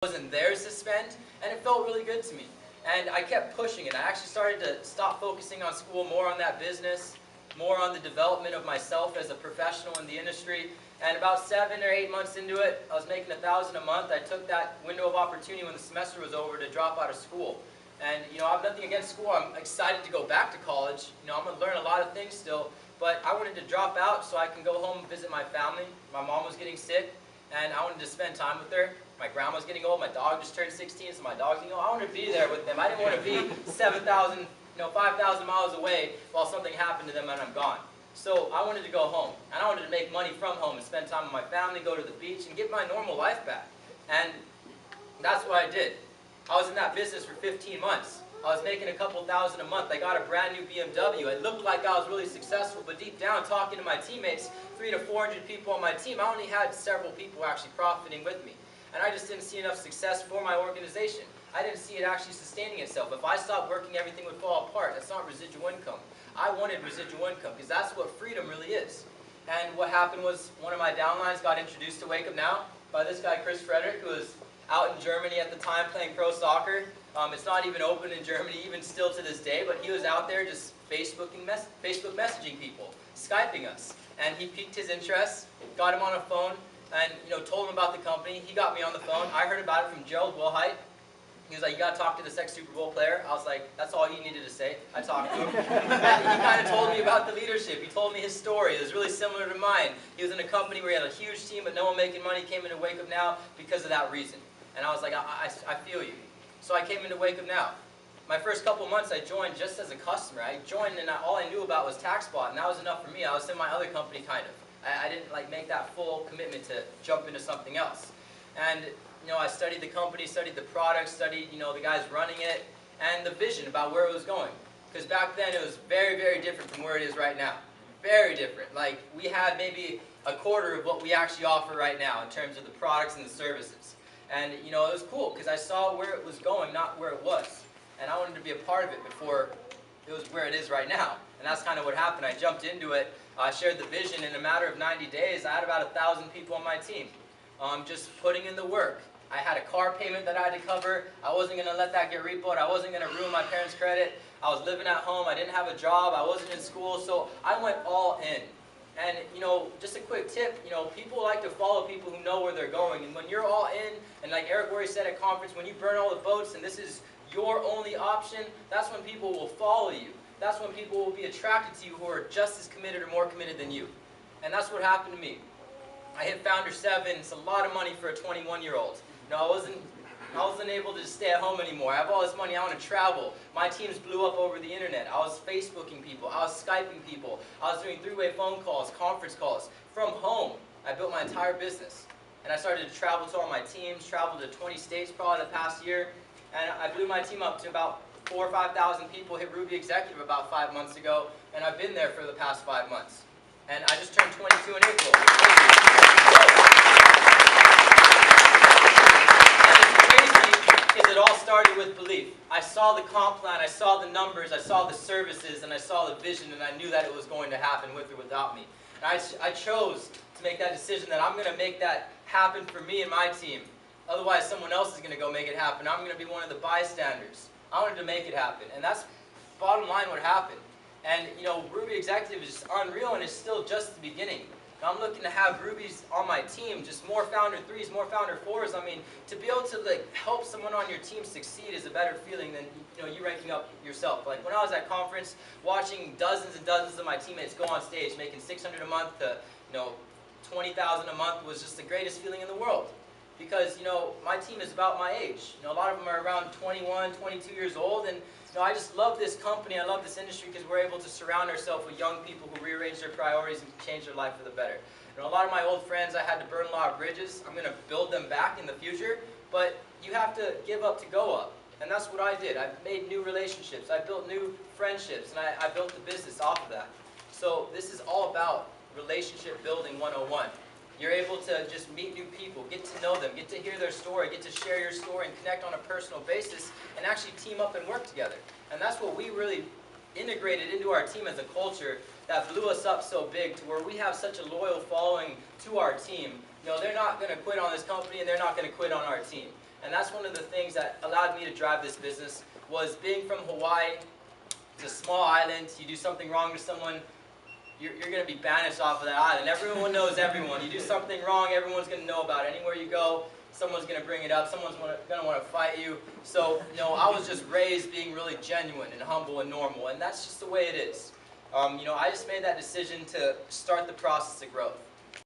wasn't theirs to spend, and it felt really good to me. And I kept pushing it. I actually started to stop focusing on school, more on that business, more on the development of myself as a professional in the industry. And about 7 or 8 months into it, I was making $1,000 a month. I took that window of opportunity when the semester was over to drop out of school. And I have nothing against school. I'm excited to go back to college. I'm going to learn a lot of things still. But I wanted to drop out so I can go home and visit my family. My mom was getting sick, and I wanted to spend time with her. My grandma's getting old. My dog just turned 16, so my dog's getting old. I wanted to be there with them. I didn't want to be 7,000, 5,000 miles away while something happened to them and I'm gone. So I wanted to go home, and I wanted to make money from home and spend time with my family, go to the beach, and get my normal life back. And that's what I did. I was in that business for 15 months. I was making a couple thousand a month. I got a brand new BMW. It looked like I was really successful, but deep down, talking to my teammates, 300 to 400 people on my team, I only had several people actually profiting with me. And I just didn't see enough success for my organization. I didn't see it actually sustaining itself. If I stopped working, everything would fall apart. That's not residual income. I wanted residual income because that's what freedom really is. And what happened was one of my downlines got introduced to Wake Up Now by this guy, Chris Frederick, who was out in Germany at the time playing pro soccer. It's not even open in Germany, even still to this day, but he was out there just Facebook messaging people, Skyping us. And he piqued his interest, got him on a phone, and told him about the company. He got me on the phone. I heard about it from Gerald Wilhite. He was like, "You got to talk to this ex-Super Bowl player." I was like, that's all he needed to say. I talked to him. And he kind of told me about the leadership. He told me his story. It was really similar to mine. He was in a company where he had a huge team, but no one making money, came into Wake Up Now because of that reason. And I was like, I feel you. So I came into Wake Up Now. My first couple months, I joined just as a customer. I joined, and all I knew about was TaxBot, and that was enough for me. I was in my other company, kind of. I didn't make that full commitment to jump into something else. And I studied the company, studied the product, studied the guys running it, and the vision about where it was going. Because back then it was very, very different from where it is right now. Very different. Like, we had maybe a quarter of what we actually offer right now in terms of the products and the services. And it was cool because I saw where it was going, not where it was. And I wanted to be a part of it before it was where it is right now. And that's kind of what happened. I jumped into it. I shared the vision. In a matter of 90 days, I had about 1,000 people on my team. Just putting in the work. I had a car payment that I had to cover. I wasn't going to let that get repoed. I wasn't going to ruin my parents' credit. I was living at home. I didn't have a job. I wasn't in school. So I went all in. And, just a quick tip, people like to follow people who know where they're going. And when you're all in, and like Eric Worre said at conference, when you burn all the boats and this is your only option, that's when people will follow you. That's when people will be attracted to you who are just as committed or more committed than you. And that's what happened to me. I hit Founder 7. It's a lot of money for a 21-year-old. I wasn't able to stay at home anymore. I have all this money. I want to travel. My teams blew up over the internet. I was Facebooking people. I was Skyping people. I was doing three-way phone calls, conference calls. From home, I built my entire business. And I started to travel to all my teams, traveled to 20 states probably the past year. And I blew my team up to about 4,000 or 5,000 people, hit Ruby Executive about 5 months ago. And I've been there for the past 5 months. And I just turned 22 in April. It all started with belief. I saw the comp plan, I saw the numbers, I saw the services, and I saw the vision, and I knew that it was going to happen with or without me. And I chose to make that decision that I'm going to make that happen for me and my team. Otherwise, someone else is going to go make it happen. I'm going to be one of the bystanders. I wanted to make it happen, and that's bottom line what happened. And Ruby Executive is just unreal, and it's still just the beginning. I'm looking to have Rubies on my team, just more Founder 3s, more Founder 4s. I mean, to be able to help someone on your team succeed is a better feeling than you ranking up yourself. Like when I was at conference, watching dozens and dozens of my teammates go on stage, making $600 a month to $20,000 a month was just the greatest feeling in the world. Because my team is about my age. A lot of them are around 21, 22 years old, and I just love this company. I love this industry because we're able to surround ourselves with young people who rearrange their priorities and change their life for the better. A lot of my old friends, I had to burn a lot of bridges. I'm going to build them back in the future, but you have to give up to go up. And that's what I did. I made new relationships. I built new friendships, and I built the business off of that. So this is all about relationship building 101. You're able to just meet new people, get to know them, get to hear their story, get to share your story and connect on a personal basis and actually team up and work together. And that's what we really integrated into our team as a culture that blew us up so big to where we have such a loyal following to our team. They're not going to quit on this company and they're not going to quit on our team. And that's one of the things that allowed me to drive this business, was being from Hawaii. It's a small island. You do something wrong to someone, you're going to be banished off of that island. Everyone knows everyone. You do something wrong, everyone's going to know about it. Anywhere you go, someone's going to bring it up. Someone's going to want to fight you. So, I was just raised being really genuine and humble and normal, and that's just the way it is. I just made that decision to start the process of growth.